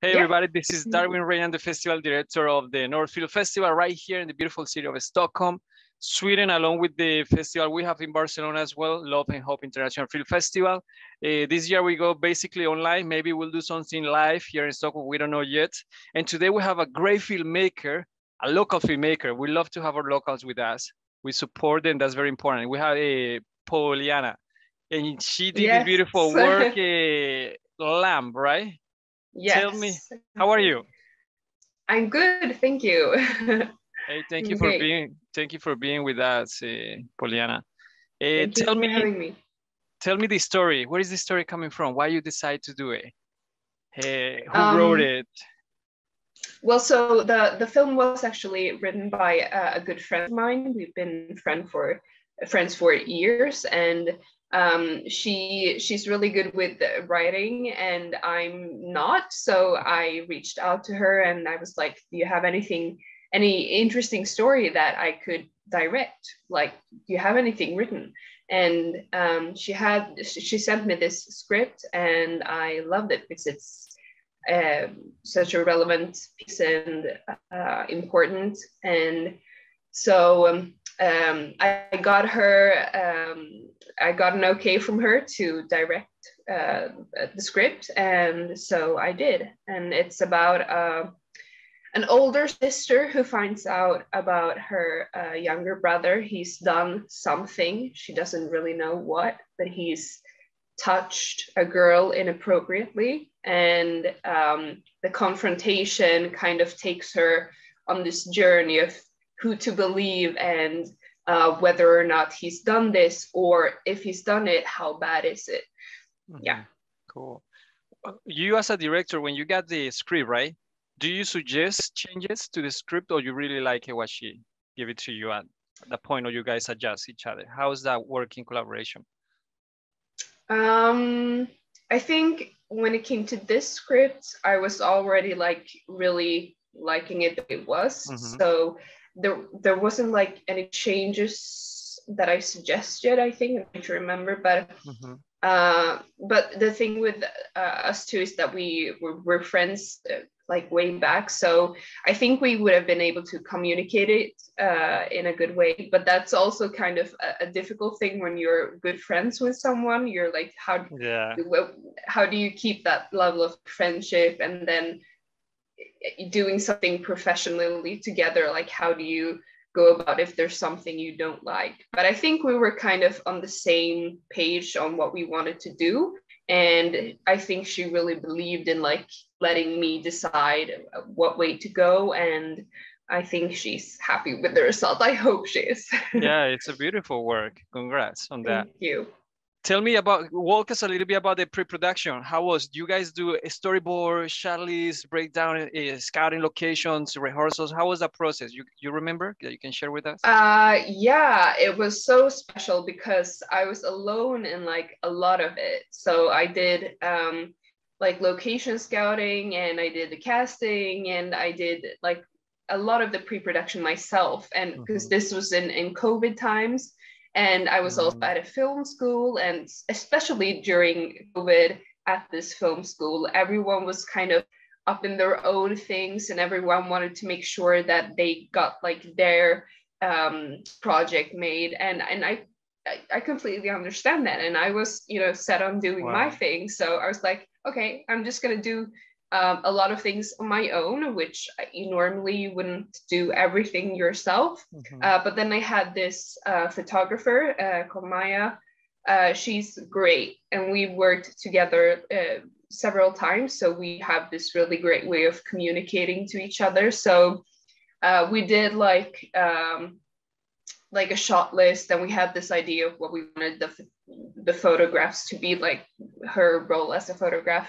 Hey Yeah. everybody, this is Darwin Ryan, the festival director of the Northfield Festival right here in the beautiful city of Stockholm, Sweden, along with the festival we have in Barcelona as well, Love and Hope International Film Festival. This year we go basically online. Maybe we'll do something live here in Stockholm, we don't know yet. And today we have a great filmmaker, a local filmmaker. We love to have our locals with us. We support them, that's very important. We have a Pollyanna, and she did this Yes. beautiful work, Lamb, right? Tell me, Yes. how are you? I'm good, thank you. Hey, thank you for Okay. being with us, Pollyanna. Thank you Tell for me, having me. tell me the story. Where is the story coming from? Why you decide to do it? Who wrote Um, it? well, so the film was actually written by a good friend of mine. We've been friends for years, and she's really good with writing, and I'm not. So I reached out to her, and I was like, "Do you have any interesting story that I could direct? Like, do you have anything written?" And she sent me this script, and I loved it because it's such a relevant piece and important. And so I got I got an okay from her to direct the script, and so I did. And it's about an older sister who finds out about her younger brother. He's done something, she doesn't really know what, but he's touched a girl inappropriately, and the confrontation kind of takes her on this journey of who to believe, and whether or not he's done this, or if he's done it, how bad is it. Yeah. Cool. You as a director, when you got the script, right? Do you suggest changes to the script, or you really like it what she give it to you at the point, or you guys adjust each other? How is that work in collaboration? I think when it came to this script, I was already like really liking it the way it was. So there wasn't like any changes that I suggested, I think, I need to remember. But the thing with us two is that we're friends like way back, so I think we would have been able to communicate it in a good way. But that's also kind of a difficult thing when you're good friends with someone. You're like, how do you keep that level of friendship, and then doing something professionally together? Like, how do you go about if there's something you don't like? But I think we were kind of on the same page on what we wanted to do, and I think she really believed in like letting me decide what way to go, and I think she's happy with the result. I hope she is. Yeah, it's a beautiful work. Congrats on that. Thank you. Tell me walk us a little bit about the pre-production. How was, do you guys do a storyboard, Charlie's breakdown, scouting locations, rehearsals? How was that process? You remember that you can share with us? Yeah, it was so special because I was alone in like a lot of it. So I did like location scouting, and I did the casting, and I did like a lot of the pre-production myself. And because this was in COVID times, and I was also at a film school, and especially during COVID at this film school, everyone was kind of up in their own things, and everyone wanted to make sure that they got like their project made. And I completely understand that. And I was, set on doing my thing. So I was like, okay, I'm just going to do a lot of things on my own, which you normally wouldn't do everything yourself. But then I had this photographer called Maya. She's great, and we worked together several times. So we have this really great way of communicating to each other. So we did like a shot list, and we had this idea of what we wanted the photographs to be, like her role as a photographer.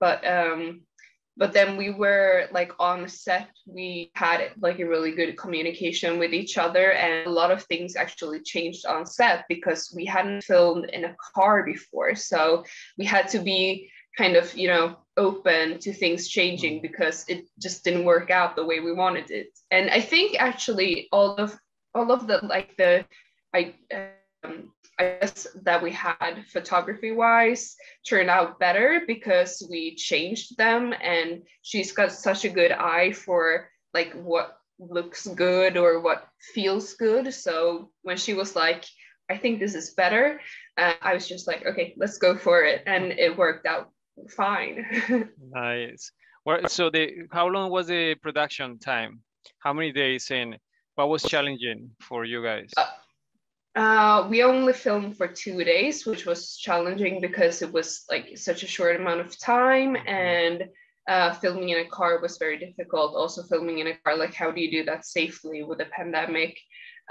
But then we were like on set, we had like a really good communication with each other, and a lot of things actually changed on set because we hadn't filmed in a car before. So we had to be kind of, open to things changing because it just didn't work out the way we wanted it. And I think actually all of the I guess that we had photography wise turned out better because we changed them, and she's got such a good eye for like what looks good or what feels good. So when she was like, I think this is better, I was just like, okay, let's go for it, and it worked out fine. Nice. Well, so how long was the production time? How many days, and what was challenging for you guys? We only filmed for 2 days, which was challenging because it was like such a short amount of time, and filming in a car was very difficult. Also filming in a car, like how do you do that safely with a pandemic?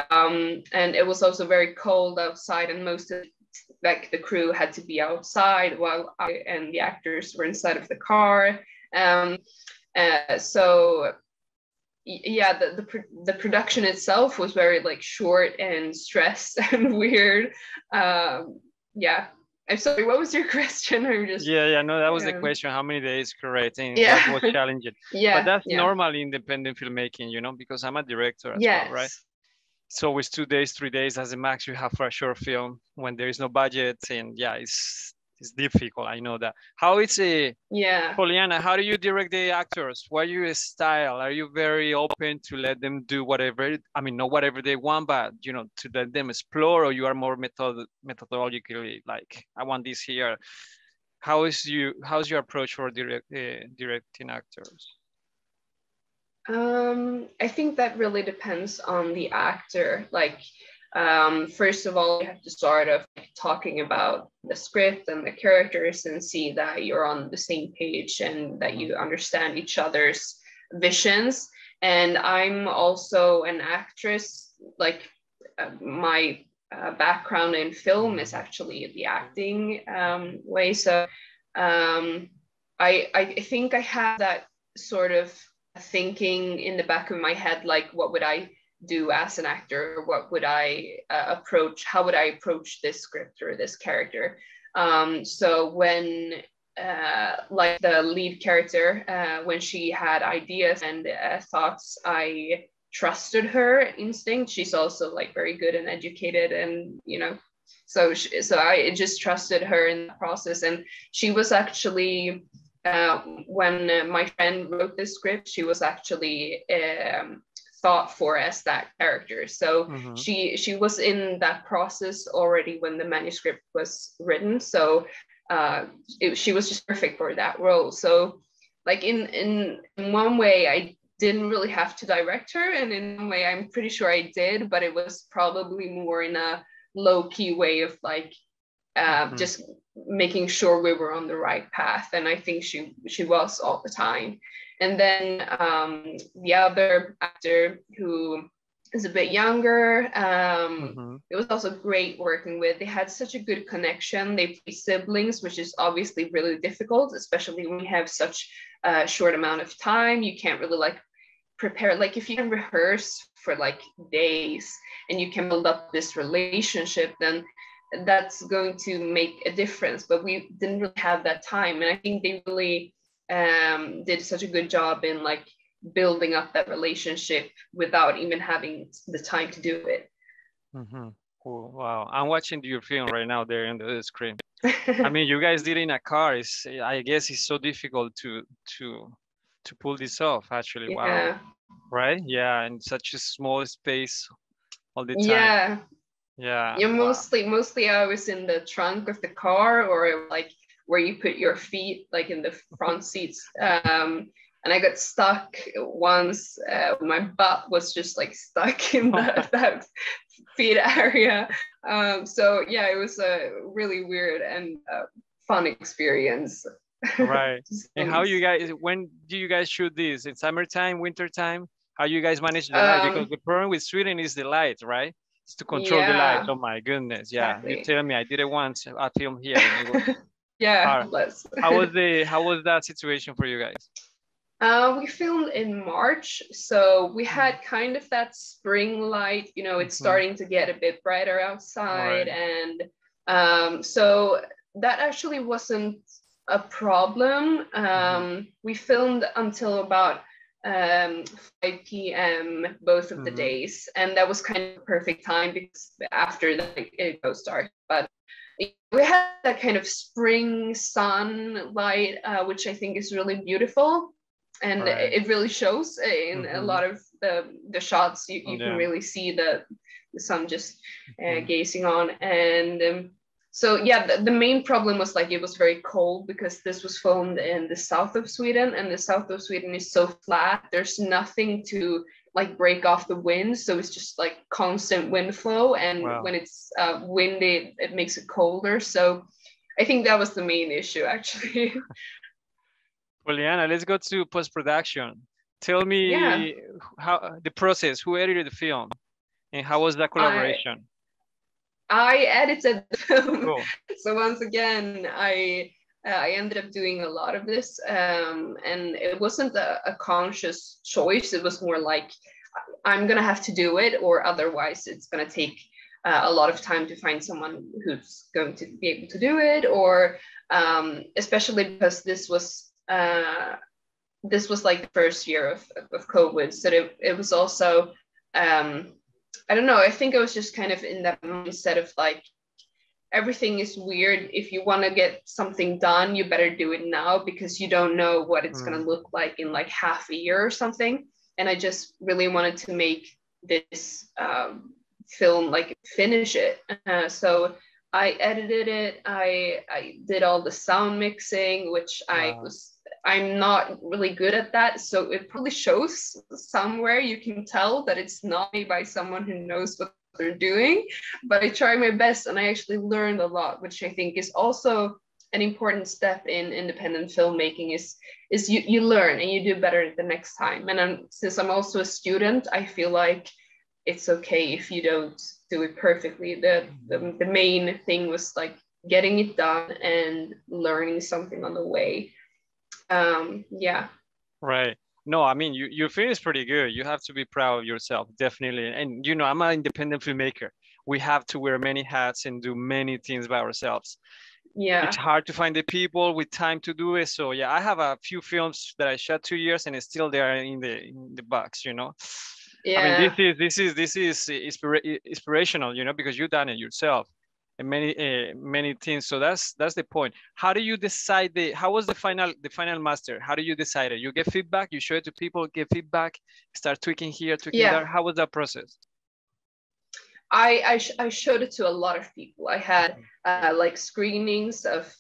And it was also very cold outside, and most of like the crew had to be outside while I and the actors were inside of the car. So yeah, the production itself was very like short and stressed and weird. Yeah, I'm sorry, what was your question? I'm just no, that was the question. How many days, correct? And yeah. what was challenging? Yeah, but that's normal in independent filmmaking, you know, because I'm a director as well, right? It's always 2 days, 3 days as a max you have for a short film when there is no budget, and yeah, it's difficult. I know that. How is it? Pollyanna, how do you direct the actors? What are your style? Are you very open to let them do whatever? I mean, not whatever they want, but you know, to let them explore, or you are more methodologically like, I want this here. How's your approach for directing actors? I think that really depends on the actor. Like, first of all, you have to start off talking about the script and the characters and see that you're on the same page and that you understand each other's visions. And I'm also an actress. Like, my background in film is actually the acting way. So I think I have that sort of thinking in the back of my head, like what would I do as an actor? What would I approach? How would I approach this script or this character? So when like the lead character, when she had ideas and thoughts, I trusted her instinct. She's also like very good and educated, and you know, so I just trusted her in the process. And she was actually when my friend wrote this script, she was actually thought for as that character. So she was in that process already when the manuscript was written. So she was just perfect for that role. So like in one way, I didn't really have to direct her, and in one way, I'm pretty sure I did, but it was probably more in a low-key way of like just making sure we were on the right path. And I think she was all the time. And then the other actor who is a bit younger, it was also great working with. They had such a good connection. They play siblings, which is obviously really difficult, especially when you have such a short amount of time. You can't really like prepare, like if you can rehearse for like days and you can build up this relationship, then that's going to make a difference. But we didn't really have that time, and I think they really did such a good job in like building up that relationship without even having the time to do it. Cool. Wow, I'm watching your film right now there in the screen. I mean, you guys did it in a car. I guess it's so difficult to pull this off, actually. Wow. Right? Yeah, in such a small space all the time. Yeah, mostly I was in the trunk of the car, or like where you put your feet, like in the front seats. And I got stuck once. My butt was just like stuck in that feet area. So yeah, it was a really weird and fun experience. Right. And when do you guys shoot this? In summertime, wintertime? How you guys manage the light? Because the problem with Sweden is the light, right? It's to control the light. Oh my goodness. Yeah. Exactly. You tell me, I did it once, I filmed here. And it was how was that situation for you guys? We filmed in March, so we had kind of that spring light, you know, it's starting to get a bit brighter outside. Right. And so that actually wasn't a problem. We filmed until about 5 p.m. both of the days, and that was kind of perfect time because after it goes dark. But we had that kind of spring sunlight, which I think is really beautiful, and it really shows in a lot of the shots. You can really see the sun just gazing on, and so yeah, the main problem was like it was very cold because this was filmed in the south of Sweden, and the south of Sweden is so flat. There's nothing to like break off the wind, so it's just like constant wind flow, and when it's windy, it makes it colder. So I think that was the main issue, actually. Pollyanna, let's go to post-production. Tell me how the process. Who edited the film, and how was that collaboration? I edited the film. Cool. So once again, I ended up doing a lot of this, and it wasn't a conscious choice. It was more like I'm gonna have to do it, or otherwise it's gonna take a lot of time to find someone who's going to be able to do it, or especially because this was like the first year of COVID, so it was also I don't know, I think I was just kind of in that mindset of like, everything is weird. If you want to get something done, you better do it now, because you don't know what it's going to look like in like half a year or something. And I just really wanted to make this film, like finish it. So I edited it. I did all the sound mixing, which I'm not really good at that. So it probably shows somewhere. You can tell that it's not made by someone who knows what they're doing, but I try my best, and I actually learned a lot, which I think is also an important step in independent filmmaking is you learn and you do better the next time. And since I'm also a student, I feel like it's okay if you don't do it perfectly. The main thing was like getting it done and learning something on the way. Yeah. Right. No, I mean, your film is pretty good. You have to be proud of yourself, definitely. And, you know, I'm an independent filmmaker. We have to wear many hats and do many things by ourselves. Yeah. It's hard to find the people with time to do it. So, yeah, I have a few films that I shot 2 years and it's still there in the box, you know? Yeah. I mean, this is inspirational, you know, because you've done it yourself. And many things. So that's the point. How do you decide how was the final master? How do you decide it? You get feedback, you show it to people, get feedback, start tweaking here, tweaking there. How was that process? I showed it to a lot of people. I had like screenings of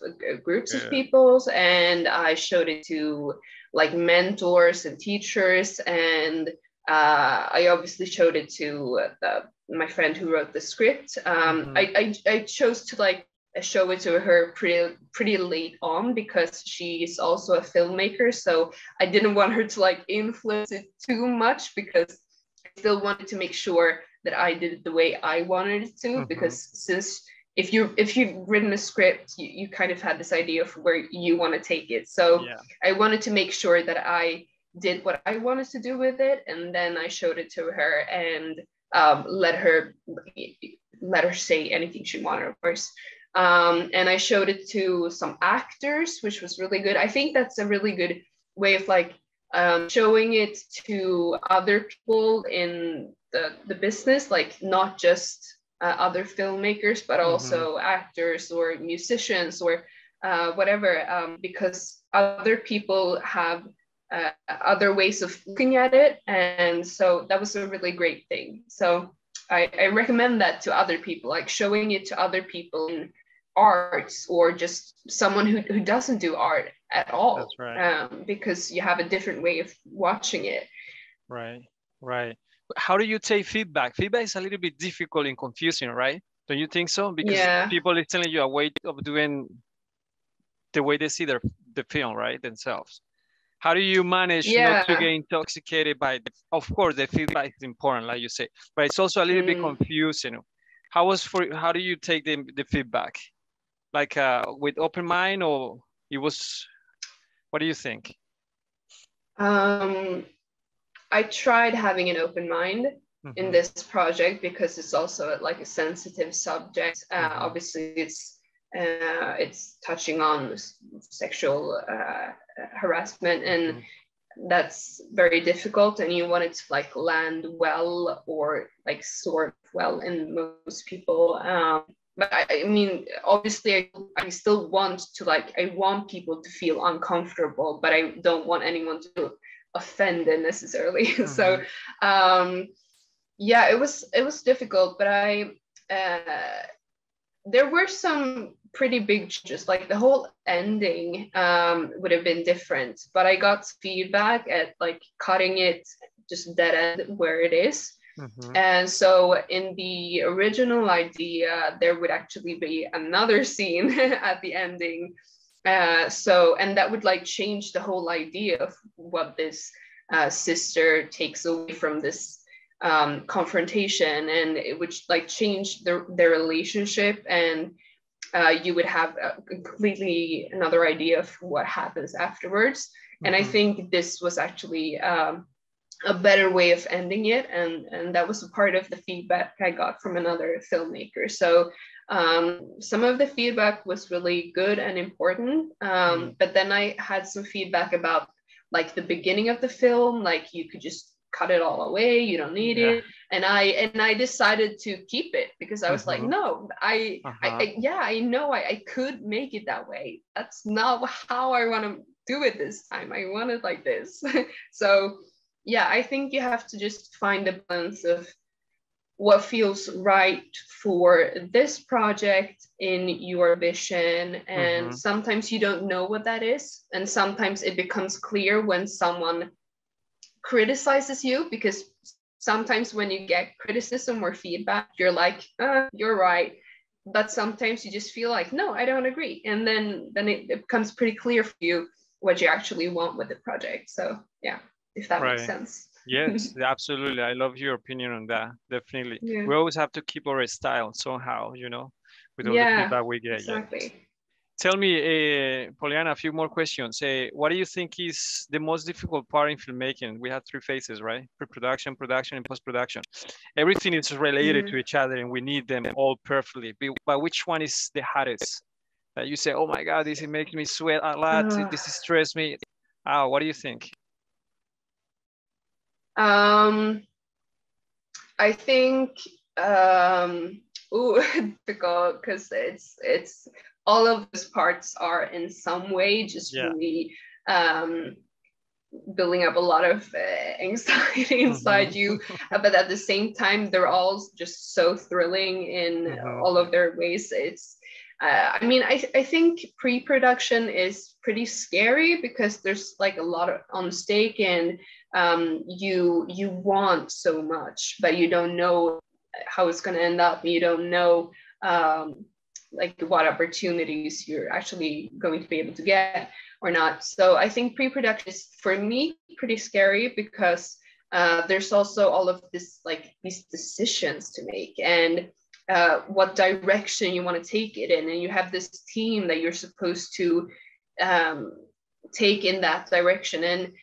groups of people, and I showed it to like mentors and teachers, and I obviously showed it to my friend who wrote the script. I chose to like show it to her pretty late on, because she's also a filmmaker, so I didn't want her to like influence it too much, because I still wanted to make sure that I did it the way I wanted it to, because since if you've written a script, you kind of had this idea of where you want to take it. So I wanted to make sure that I did what I wanted to do with it, and then I showed it to her and let her say anything she wanted, of course. And I showed it to some actors, which was really good. I think that's a really good way of like showing it to other people in the business, like not just other filmmakers, but also actors or musicians or whatever, because other people have other ways of looking at it. And so that was a really great thing. So I recommend that to other people, like showing it to other people in arts, or just someone who doesn't do art at all. That's right. Because you have a different way of watching it. Right. How do you take feedback? Feedback is a little bit difficult and confusing, right? Don't you think so? Because people are telling you a way of doing the way they see the film, right, themselves. How do you manage not to get intoxicated by of course, the feedback is important, like you say, but it's also a little bit confusing. How do you take the feedback? Like with open mind, or it was, what do you think? I tried having an open mind in this project, because it's also like a sensitive subject. Obviously it's touching on sexual harassment, and that's very difficult, and you want it to like land well, or like sort of well in most people. But I mean, obviously I still want to like, I want people to feel uncomfortable, but I don't want anyone to feel offended necessarily. So yeah, it was difficult, but there were some pretty big changes. Like the whole ending would have been different, but I got feedback at like cutting it just dead end where it is. And so in the original idea, there would actually be another scene at the ending. So, and that would like change the whole idea of what this sister takes away from this confrontation, and it would like change their relationship, and you would have a completely another idea of what happens afterwards. And I think this was actually a better way of ending it, and that was a part of the feedback I got from another filmmaker. So some of the feedback was really good and important, but then I had some feedback about like the beginning of the film, like you could just cut it all away, you don't need it. And I decided to keep it because I was like, no, I know I could make it that way. That's not how I want to do it this time. I want it like this. So yeah, I think you have to just find a balance of what feels right for this project in your vision. And sometimes you don't know what that is. And sometimes it becomes clear when someone criticizes you, because sometimes when you get criticism or feedback, you're like, you're right. But sometimes you just feel like, no, I don't agree. And then it becomes pretty clear for you what you actually want with the project. So yeah, if that makes sense. Yes, absolutely. I love your opinion on that. Definitely. We always have to keep our style somehow, you know, with all the feedback we get. Exactly. Tell me, Pollyanna, a few more questions. What do you think is the most difficult part in filmmaking? We have 3 phases, right? Pre-production, production, and post-production. Everything is related to each other, and we need them all perfectly. But which one is the hardest? You say, oh my God, this is making me sweat a lot. This is stress me. What do you think? I think difficult, because it's all of those parts are in some way just really building up a lot of anxiety inside you, but at the same time they're all just so thrilling in all of their ways. It's I mean, I think pre-production is pretty scary because there's like a lot of on stake, and you want so much, but you don't know how it's going to end up. You don't know like what opportunities you're actually going to be able to get or not. So I think pre-production is, for me, pretty scary because there's also all of this, like these decisions to make, and what direction you want to take it in, and you have this team that you're supposed to take in that direction. And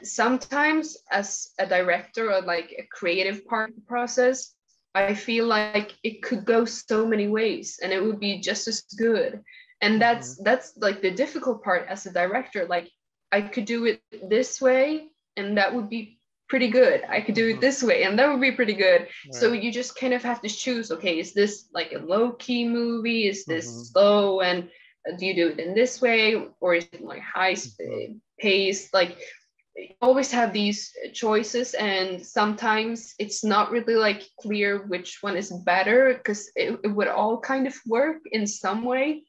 sometimes as a director or like a creative part of the process, I feel like it could go so many ways and it would be just as good. And that's like the difficult part as a director. Like I could do it this way and that would be pretty good. I could do it this way and that would be pretty good. Right. So you just kind of have to choose, okay, is this like a low-key movie? Is this slow? And do you do it in this way? Or is it like high pace? Like you always have these choices, and sometimes it's not really like clear which one is better, because it would all kind of work in some way.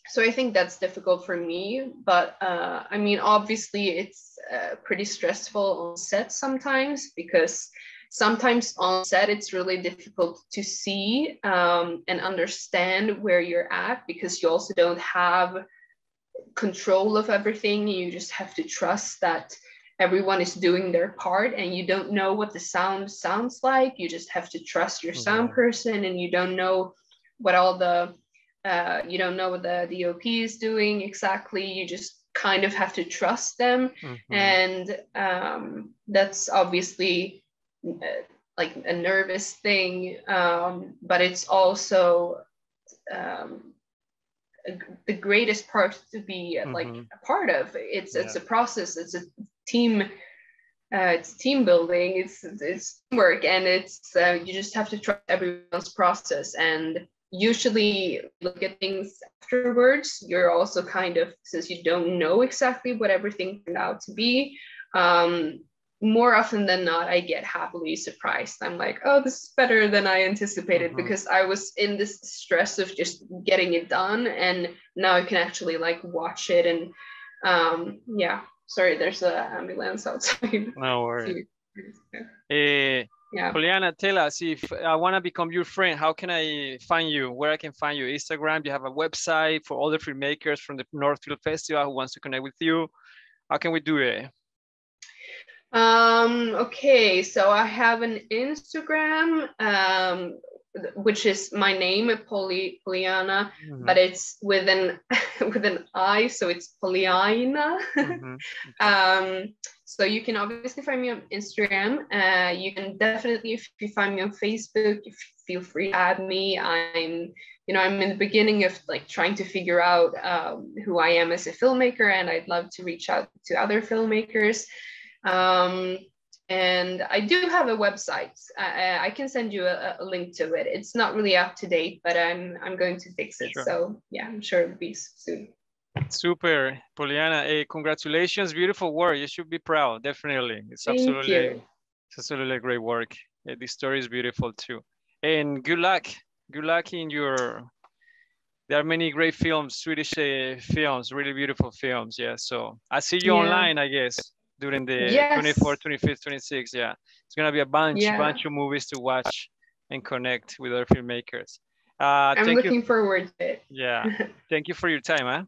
So I think that's difficult for me, but I mean, obviously it's pretty stressful on set sometimes, because sometimes on set it's really difficult to see and understand where you're at, because you also don't have control of everything. You just have to trust that everyone is doing their part, and you don't know what the sound sounds like. You just have to trust your sound person, and you don't know what all the you don't know what the DOP is doing exactly. You just kind of have to trust them. And that's obviously like a nervous thing, but it's also the greatest part to be like a part of. It's a process. It's a team. It's team building. It's teamwork, and it's you just have to trust everyone's process. And usually, look at things afterwards. You're also kind of, since you don't know exactly what everything turned out to be. More often than not, I get happily surprised. I'm like, oh, this is better than I anticipated, because I was in this stress of just getting it done, and now I can actually like watch it. And yeah, sorry, there's an ambulance outside. No worries. Pollyanna, tell us, if I want to become your friend, how can I find you? Where I can find you? Instagram? Do you have a website for other filmmakers from the North Film Festival who wants to connect with you? How can we do it? Okay, so I have an Instagram, which is my name, Pollyanna, but it's with an with an I, so it's Pollyanna. So you can obviously find me on Instagram. You can definitely, if you find me on Facebook, feel free to add me. I'm in the beginning of like trying to figure out who I am as a filmmaker, and I'd love to reach out to other filmmakers. And I do have a website. I can send you a link to it. It's not really up to date, but I'm going to fix it. Sure. So yeah, I'm sure it'll be soon. Super, Pollyanna. Congratulations, beautiful work. You should be proud, definitely. It's absolutely great work. The story is beautiful too. And good luck. Good luck in your. There are many great films, Swedish films, really beautiful films. Yeah. So I see you online, I guess, during the 24th, 25th, 26th. Yeah. It's gonna be a bunch of movies to watch and connect with other filmmakers. I'm looking forward to it. Yeah. Thank you for your time, huh?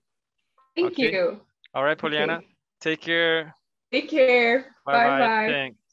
Thank you. All right, Pollyanna. Take care. Take care. Bye-bye. Thanks.